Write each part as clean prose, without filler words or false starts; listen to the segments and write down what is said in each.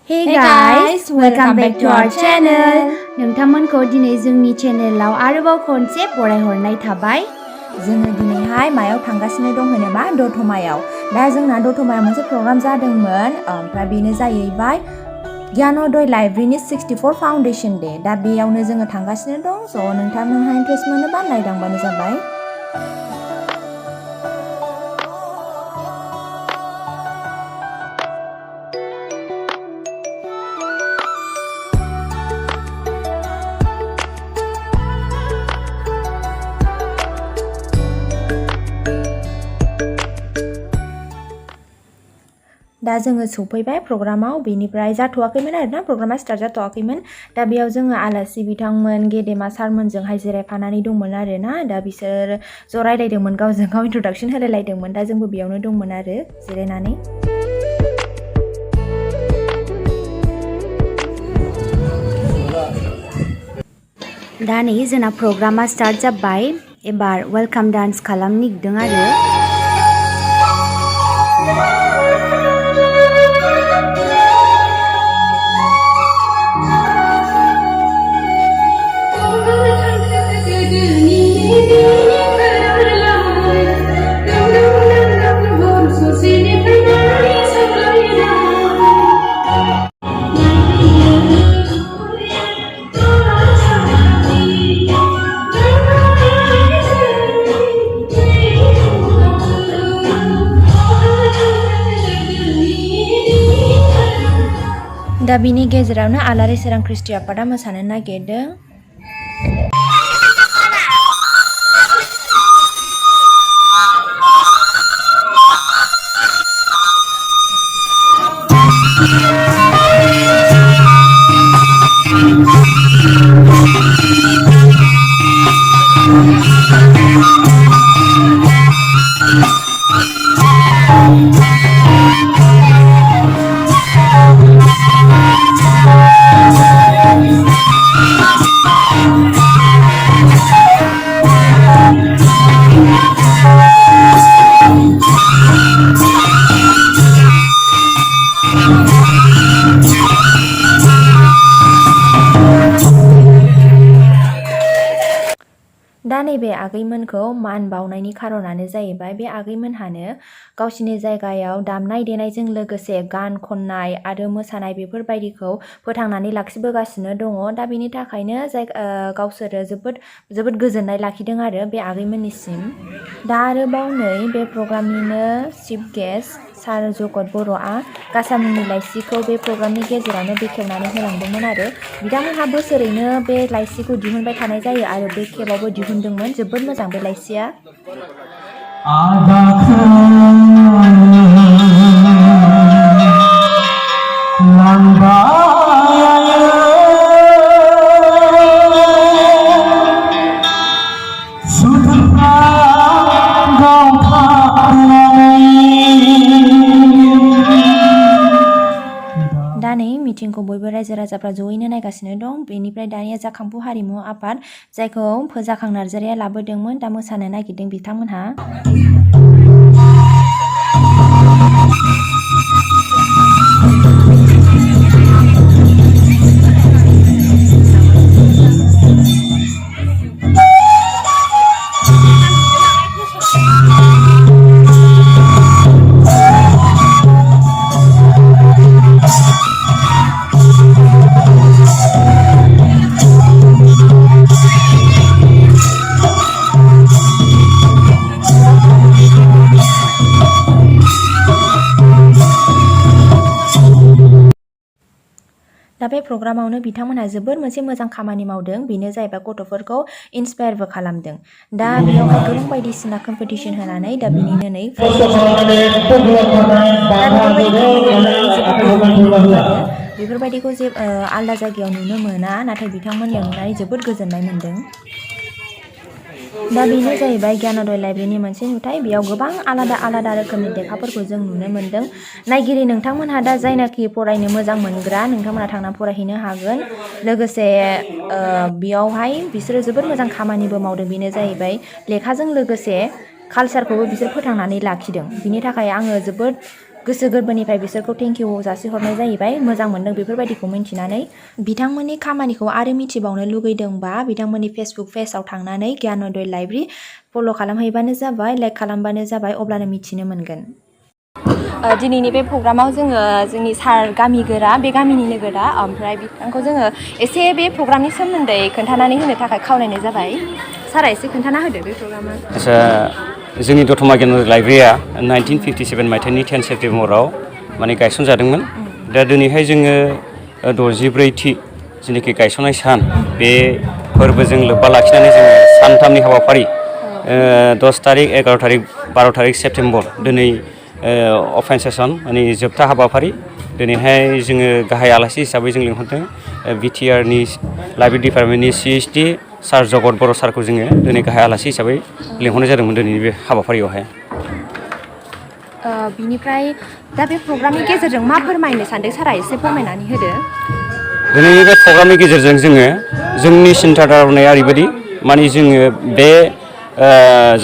Hey guys, welcome back to our channel. नोंथांमोनखौ दिनै जोंनि चेनेलाव आरोबाव खनसे बरायहरनाय थाबाय। जोङो दिनैहाय मायाव थांगासिनो दं होनोबा दतमायाव। दा जोंना दतमायाव मोनसे प्रग्राम जादोंमोन, ओमफ्राय बेनो जाहैबाय ज्ञानोदय लाइब्रेरिनि 64 फाउन्डेसन डे। दा बेयावनो जोङो थांगासिनो दं। स' नोंथांमोनहा इन्ट्रेस्ट मोनोबा नायलांबानो जाबाय। दा जोङो सफैबाय प्रग्रामाव, बेनिफ्राय जाथ'वाखैमोन आरोना, प्रग्रामा स्टार्ट जाथ'वाखैमोन। दा बेयाव जोङो आलासि बिथांमोन गेदेमा सारमोनजोंहाय जिरायफानानै दंमोन आरोना। दा बिसोर ज' रायलायदोंमोन, गावजों गाव इन्ट्रडाक्सन होलायलायदोंमोन। दा जोंबो बेयावनो दंमोन आरो जिरायनानै। दा नै जोंना प्रग्रामा स्टार्ट जाबाय। एबार वेलकाम डान्स खालामनो नागिरदों आरो। दा बिनि गेजेरावनो आलारि सोरां ख्रिस्टि आफादा मोसानो नागिरदों। दा नैबे आगैमोनखौ मान बावनायनि खारनानो जाहैबाय बे आगैमोनहानो गावसिनि जायगायाव दामनाय देनायजों लोगोसे गान खननाय आरो मोसानाय बेफोरबायदिखौ फोथांनानै लाखिबोगासिनो दङ। दा बेनि थाखायनो गावसोरो जोबोद गोजोननाय लाखिदों आरो बे आगैमोननिसिम। दा आरोबाव नै बे प्रग्रामनिनो चिफ गेस्ट सार जगत बर'आ गासामुनि लाइसिखौ बे प्रग्रामनि गेजेरावनो बेखेवनानै होलांदोंमोन आरो। बिथांमोनहा बोसोरैनो बे लाइसिखौ दिहुनबाय थानाय जायो आरो बे खेबावबो दिहुनदोंमोन। जोबोद मोजां बे लाइसिया। दा नै मिटिंखौ बयबो रायजो राजाफ्रा जयैनो नायगासिनो दं। बेनिफ्राय दानिया जाखांफु हारिमु आफाद जायखौ फोजाखां नार्जारिया लाबोदोंमोन, दा मोसानो नागिरदों बिथांमोनहा। दा बे प्रग्रामावनो बिथांमोनहा जोबोर मोनसे मोजां खामानि मावदों। बेनो जाहैबाय गथ'फोरखौ इन्सपायारबो खालामदों। दा बेयावहाय गोबां बायदिसिना कम्पिटिसन होनानै दा बिनिनो नै बेफोरबायदिखौ आलदा जायगायाव नुनो मोना, नाथाय बिथांमोननियाव नुनानै जोबोद गोजोननाय मोन्दों। दा बेनो जाहैबाय ज्ञानोदय लाइब्रेरिनि मोनसे नुथाय। बेयाव गोबां आलादा रोखोमनि लेखाफोरखौ जों नुनो मोन्दों। नायगिरि नोंथांमोनहा दा जायनाखि फरायनो मोजां मोनग्रा नोंथांमोनहा थांना फरायहैनो हागोन। लोगोसे बेयावहाय बिसोरो जोबोद मोजां खामानिबो मावदों। बेनो जाहैबाय लेखाजों लोगोसे कालचारखौबो बिसोर फोथांनानै लाखिदों। बिनि थाखाय आङो जोबोद गोसो गोरबोनिफ्राय बिसोरखौ थेंक इउ जासिहरनाय जाहैबाय मोजां मोनदों बेफोरबायदिखौ मिन्थिनानै बिथांमोननि खामानिखौ आरो मिथिबावनो लुगैदोंबा बिथांमोननि फेसबुक पेजाव थांनानै ज्ञानोदय लाइब्रेरि फल' खालामहैबानो जाबाय लाइक खालामबानो जाबाय अब्लानो मिथिनो मोनगोन। दिनैनि बे प्रग्रामाव जोङो जोंनि सार गामिगोरा बे गामिनिनो गोरा ओमफ्राय बिथांखौ जोङो एसे बे प्रग्रामनि सोमोन्दै खोन्थानानै होनो थाखाय खावलायनाय जाबाय। सारा एसे खोन्थाना होदो बे प्रग्रामा। आदसा जोंनि दतमा ज्ञानोदय लाइब्रेरिया 1957 मायथाइनि 10 सेप्तेम्बराव माने गायसनजादोंमोन। दा दिनैहाय जोङो 64थि जेनाखि गायसननाय सान बे फोरबोजों लोब्बा लाखिनानै जोङो सानथामनि हाबाफारि 10 तारिख 11 तारिख 12 तारिख सेप्तेम्बर दिनै अपेन सेसन माने जोबथा हाबाफारि दिनैहाय जोङो गाहाय आलासि हिसाबै जों लिंहरदों बिटिआरनि लाइब्रेरि डिपार्टमेन्टनि सिएसडि सार जगत बर' सारखौ जोङो दिनै गाहाय आलासि हिसाबै लिंहरनाय जादोंमोन दिनैनि बे हाबाफारियावहाय। बिनिफ्राय दा बे प्रग्रामनि गेजेरजों मा फोरमायनो सानदों सारा एसे फोरमायनानै होदो। दिनैनि बे प्रग्रामनि गेजेरजों जोङो जोंनि सिन्था धारनाया ओरैबायदि माने जोङो बे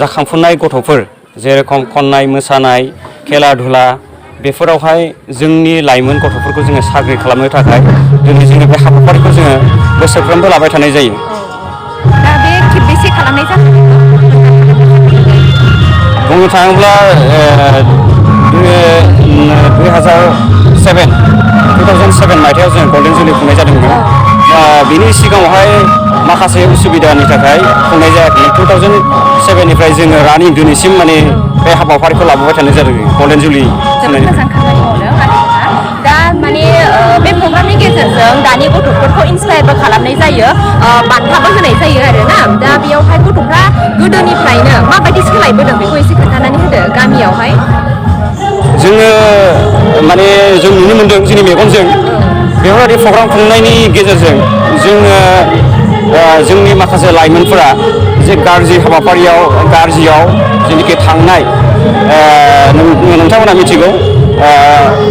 जाखांफुनाय गथ'फोर जेरेखम खन्नाय मोसानाय खेला धुला बेफोरावहाय जोंनि लाइमोन गथ'फोरखौ जोङो साग्रिद खालामनो थाखाय दिनै जोङो बे हाबाफारिखौ जोङो बोसोरफ्रोमबो लाबाय थानाय जायो। दा बे खेबबेसे खालामनाय जाखो? बुंनो थाङोब्ला 2007 मायथाइयाव जों गल्डेन जुबलि खुंनाय जादोंमोन। बिनि सिगाङावहाय माखासे उसुबिदानि थाखाय खुंनाय जायाखैमोन। 2007निफ्राय जोङो रानिं दिनैसिम माने बे हाबाफारिखौ लाबोबाय थानाय जादों गल्डेन जुबलि खुंनायनि। मोजां खामानि मावदों आरोना। दा माने बे प्रग्रामनि गेजेरजों दानि गथ'फोरखौ इन्सपायारबो खालामनाय जायो बान्थाबो होनाय जायो आरोना। दा बेयावहाय गथ'फ्रा गोदोनिफ्रायनो माबायदि सोलायबोदों बेखौ एसे खोन्थानानै होदो गामियावहाय। जोङो माने जों नुनो मोनदों जोंनि मेगनजों बेफोरबायदि प्रग्राम खुंनायनि गेजेरजों जोङो जोंनि माखासे लाइमोनफोरा जे गाज्रि हाबाफारियाव गाज्रियाव जेनाखि थांनाय नोंथांमोना मिथिगौ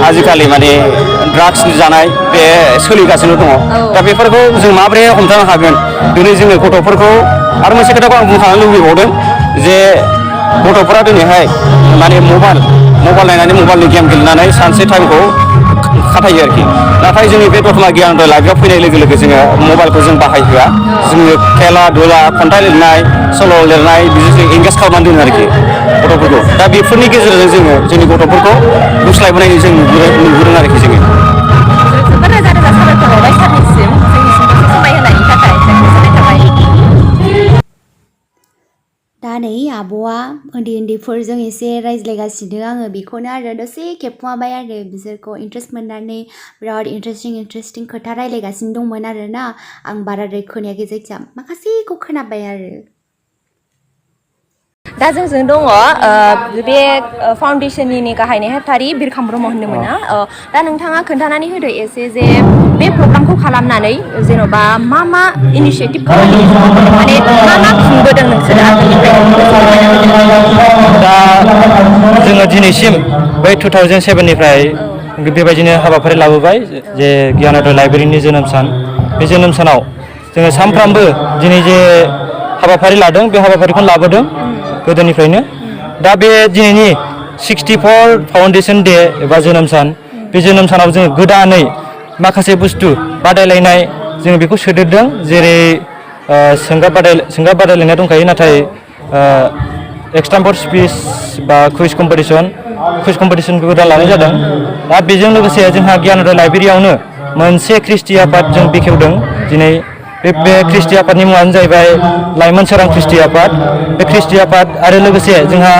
आजिखालि माने ड्राग्स जानाय बे सोलिगासिनो दङ। दा बेफोरखौ जों माबोरै हमथानो हागोन दिनै जोङो गथ'फोरखौ आरो मोनसे खोथाखौ आं बुंनो थांनो लुबैबावदों जे गथ'फोरा दिनैहाय माने मबाइल नायनानै मबाइलनि गेम गेलेनानै सानसे टाइमखौ खाथायो आरोखि। नाथाय जोंनि बे दतमा ज्ञानोदय लाइब्रेरियाव फैनाय लोगो लोगो जोङो मबाइलखौ जों बाहायहोआ। जोङो खेला धुला खन्थाइ लिरनाय सल' लिरनाय बिदिजों एंगेज खालामनानै दोनो आरोखि गथ'फोरखौ। दा बेफोरनि गेजेरजों जोङो जोंनि गथ'फोरखौ गुस्लायबोनाय जों नुबोदों आरोखि जोङो। जोबोद रोजा रोजा साबायखर बावबाय सारनिसिम जोंनिसिम दसे समाय होनायनि थाखाय गोजोननाय थाबाय। दा नै आब'आ उन्दैफोरजों एसे रायज्लायगासिनो आङो बेखौनो आरो दसे खेबखुमाबाय आरो बिसोरखौ इन्ट्रेस्ट मोननानै बिराद इन्ट्रेस्टिं खोथा रायज्लायगासिनो दंमोन आरो ना। आं बाराद्राय खोनायाखै जायखिया माखासेखौ खोनाबाय आरो। दा जोंजों दङ बे फाउन्डेसननि गाहाय नेहाथारि बिरखां ब्रह्म होनदोंमोन ना। दा नोंथाङा खोन्थानानै होदो एसे जे बे प्रग्रामखौ खालामनानै जेन'बा मा इनिसियेटिभ खामानि माने मा खुंबोदों नोंसोरो दा जोङो दिनैसिम बै 2007निफ्राय बेबायदिनो हाबाफारि लाबोबाय जे ज्ञानोदय लाइब्रेरिनि जोनोम सान। बे जोनोम सानाव जोङो सानफ्रामबो दिनै जे हाबाफारि लादों बे हाबाफारिखौ लाबोदों गोदोनिफ्रायनो। दा बे दिनैनि 64 फाउन्डेसन डे एबा जोनोम सान बे जोनोम सानाव जोङो गोदानै माखासे बुस्थु बादायलायनाय जोङो बेखौ सोदेरदों। जेरै सोंगाब बादायलायनाय दंखायो नाथाय एक्सटेम्पर स्पिच बा कुइज कम्पिटिसनखौ गोदान लानाय जादों। दा बेजों लोगोसे जोंहा ज्ञानोदय लाइब्रेरियावनो मोनसे ख्रिस्टि आफाद जों बेखेवदों दिनै। बे ख्रिस्टि आफादनि मुङानो जाहैबाय लाइमोन सोरां ख्रिस्टि आफाद। बे ख्रिस्टि आफाद आरो लोगोसे जोंहा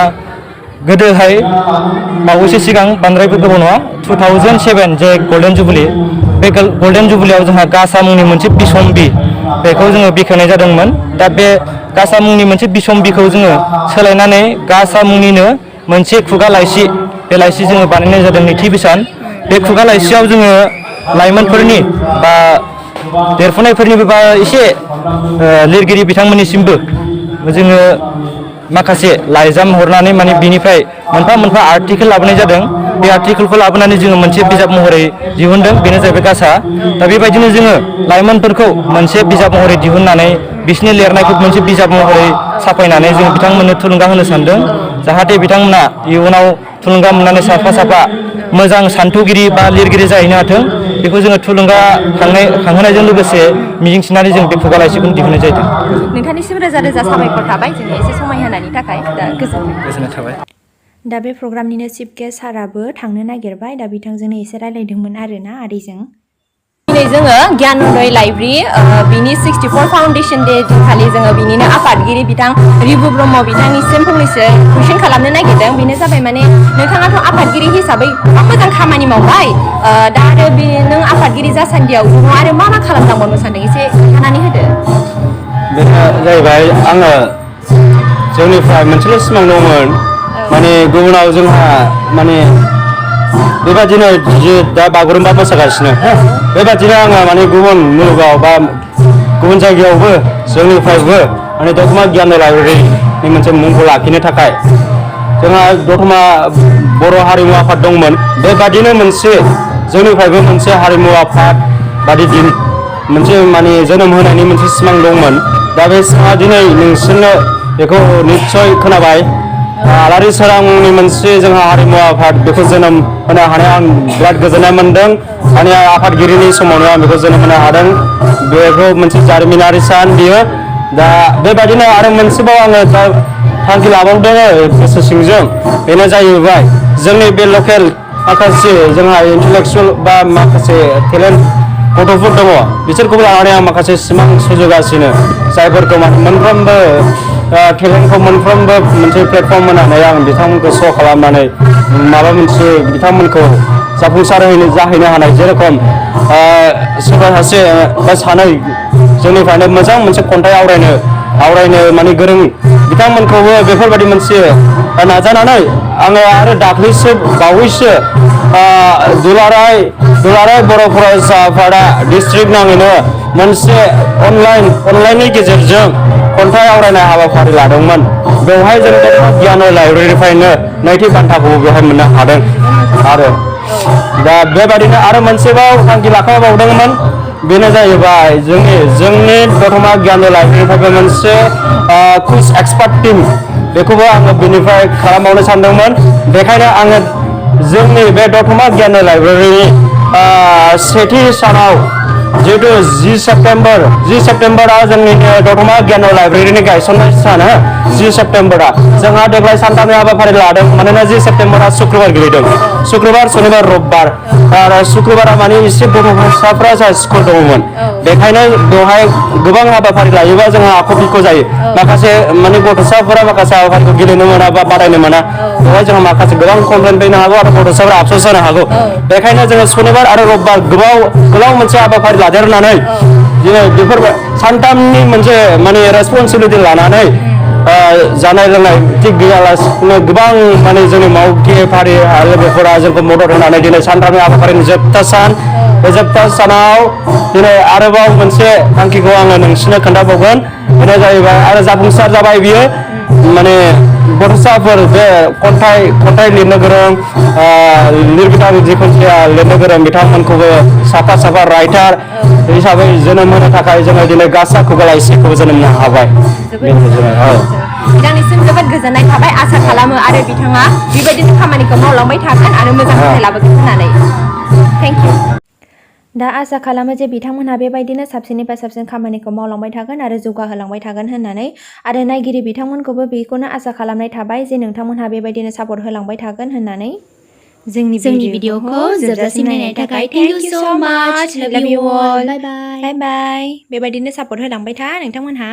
गोदोहाय बावैसो सिगां बांद्रायबो गोबाव नङा 2007 जे गल्डेन जुबलि बे गल्डेन जुबलियाव जोंहा गासा मुंनि मोनसे बिसम्बि बेखौ जोङो बेखेवनाय जादोंमोन। दा बे गासा मुंनि मोनसे बिसम्बिखौ जोङो सोलायनानै गासा मुंनिनो मोनसे खुगा लाइसि बे लाइसि जोङो बानायनाय जादों नैथि बिसान। बे खुगा लाइसियाव जोङो लाइमोनफोरनि बा देरफुनायफोरनिबो बा एसे लिरगिरि बिथांमोननिसिमबो जोङो माखासे लाइजाम हरनानै माने बिनिफ्राय मोनफा मोनफा आर्टिकेल लाबोनाय जादों। बे आर्टिकेलखौ लाबोनानै जोङो मोनसे बिजाब महरै दिहुनदों, बेनो जाहैबाय गासा। दा बेबायदिनो जोङो लाइमोनफोरखौ मोनसे बिजाब महरै दिहुननानै बिसोरनि लिरनायखौ मोनसे बिजाब महरै साफायनानै जों बिथांमोननो थुलुंगा होनो सानदों। जाहाथे बिथांमोना इयुनाव थुलुंगा मोननानै साफा मोजां सान्थौगिरि बा लिरगिरि जाहैनो हाथों बेखौ जोङो थुलुंगा खांहोनायजों लोगोसे मिजिंथिनानै जों बे खुगा लाइसिखौ दिहुननाय जादों। नोंथांनिसिम रोजा रोजा साबायखर थाबाय जोंनो एसे समाय होनायनि थाखाय दा गोजोननाय थाबाय। दा बे प्रग्रामनिनो चिफ गेस्ट साराबो थांनो नागिरबाय दा बिथांजोंनो एसे रायलायदोंमोन आरोना आदैजों। दिनै जोङो गियानोदय लाइब्रेरि बिनि 64 फाउन्डेसन डे दिनखालि जोङो बिनिनो आफादगिरि बिथां रिबु ब्रह्म बिथांनिसिम फंनैसो कुइसन खालामनो नागिरदों। बेनो जाबाय माने नोंथाङाथ' आफादगिरि हिसाबै गोबां मोजां खामानि मावबाय दा आरो नों आफादगिरि जासान्दियाव आरो मा खालामलांबावनो सानदों एसे खोन्थानानै होदो। बेनो जाहैबाय आङो जोंनिफ्राय मोनसेल' सिमां दंमोन माने गुबुनाव जोंहा माने बेबादिनो जि दा बागुरुम्बा मोसागासिनो बेबादिनो आङो माने गुबुन मुलुगाव बा गुबुन जायगायावबो जोंनिफ्रायबो माने दतमा गियान लाइब्रेरिनि मोनसे मुंखौ लाखिनो थाखाय जोंहा दतमा बर' हारिमु आफाद दंमोन बेबादिनो मोनसे जोंनिफ्रायबो मोनसे हारिमु आफाद बादि दिन मोनसे माने जोनोम होनायनि मोनसे सिमां दंमोन। दा बे सिमाङा दिनै नोंसोरनो बेखौ निस्सय खोनाबाय आलारि सोरांनि मोनसे जोंहा हारिमु आफाद बेखौ जोनोम होनो हानायाव आं बिराद गोजोननाय मोन्दों। माने आफादगिरिनि समावनो आं बेखौ जोनोम होनो हादों बेखौ मोनसे जारिमिनारि सान बियो। दा बेबायदिनो आरो मोनसेबाव आङो दा थांखि लाबावदों गोसो सिंजों बेनो जाहैबाय जोंनि बे लकेल माखासे जोंहा इन्टेलेक्सुयेल बा माखासे टेलेन्ट गथ'फोर दङ बिसोरखौबो लानानै आं माखासे सिमां सुजुगासिनो जायफोरखौ मोनफ्रोमबो टेलेन्टखौ मोनफ्रोमबो मोनसे प्लेटफर्म होनानै आं बिथांमोनखौ श' खालामनानै माबा मोनसे बिथांमोनखौ जाफुंसार जाहैनो हानाय जेरेखम सोरबा सासे बा सानै जोंनिफ्रायनो मोजां मोनसे खन्थाइ आवरायनो माने गोरों बिथांमोनखौबो बेफोरबायदि मोनसे नाजानानै आङो आरो दाख्लैसो बावैसो दुलाराय बर' फरायसा आफादा डिस्ट्रिक्ट नाङैनो मोनसे अनलाइननि गेजेरजों खन्थाइ आवरायनाय हाबाफारि लादोंमोन। बेवहाय जों गियान लाइब्रेरिनिफ्रायनो नैथि बान्थाखौबो बेवहाय मोननो हादों। आरो दा बेबादिनो आरो मोनसेबाव थांखि लाखाबावदोंमोन बेनो जाहैबाय जोंनि दतमा गियान लाइब्रेरिनिफ्रायबो मोनसे कुइज एक्सपार्ट टीम बेखौबो आङो बेनिफ्राय खालामबावनो सानदोंमोन। बेखायनो आङो जोंनि बे दतमा गियान लाइब्रेरिनि सेथि सानाव जिहेतु 10 सेप्तेम्बरा जोंनि दतमा गियान लाइब्रेरिनि गायसननाय सान 10 सेप्तेम्बरा जोंहा देग्लाय सानथामनि हाबाफारि लादों मानोना 10 सेप्तेम्बरा शुक्रबार गोलैदों। शुक्रबार शनिबार रबिबार आरो शुक्रबारा माने एसे गथ'साफ्रा जा स्कुल दङमोन बेखायनो बेवहाय गोबां हाबाफारि लायोबा जोंहा आख' फिख' जायो माखासे माने गथ'साफोरा माखासे हाबाफारिखौ गेलेनो मोना बा बादायनो मोना बेवहाय जोंहा माखासे गोबां कमप्लेन फैनो हागौ आरो गथ'साफोरा आफस'स जानो हागौ। बेखायनो जोङो शनिबार आरो रबिबार गोलाव मोनसे हाबाफारि लादेरनानै जोङो बेफोर सानथामनि मोनसे माने रेसपन्सिबिलिटि लानानै जानाय लोंनाय थिग गैयालासिनो गोबां माने जोंनि मावगिरिफारि लोगोफोरा जोंखौ मदद होनानै दिनै सानथामनि हाबाफारिनि जोबथा सान बे जोबथा सानाव दिनै आरोबाव मोनसे थांखिखौ आङो नोंसिनो खोन्थाबावगोन बेनो जाहैबाय आरो जाफुंसार जाबाय बियो माने गथ'साफोर बे खन्थाइ लिरनो गोरों लिरबिदां जिखुनु जाया लिरनो गोरों बिथांमोनखौबो साफा राइटार हिसाबै जोनोम होनो थाखाय जोङो दिनै गासा खुगा लाइसिखौबो जोनोम होनो हाबाय। बिथांनिसिम जोबोद गोजोननाय थाबाय आसा खालामो आरो बिथाङा बेबायदिनो खामानिखौ मावलांबाय थागोन आरो मोजां फिथाइ लाबोगोन होननानै थेंक इउ। दा आसा खालामो जे बिथांमोनहा बेबायदिनो साबसिननिफ्राय साबसिन खामानिखौ मावलांबाय थागोन आरो जौगाहोलांबाय थागोन होननानै आरो नायगिरि बिथांमोनखौबो बेखौनो आसा खालामनाय थाबाय जे नोंथांमोनहा बेबायदिनो सापर्ट होलांबाय थागोन होननानै। जोंनि भिडिअखौ जोबजासिम नायनायनि थाखाय थेंक इउ स' माच लाभ इउ अल बाय बाय बेबायदिनो सापर्ट होलांबाय था नोंथांमोनहा।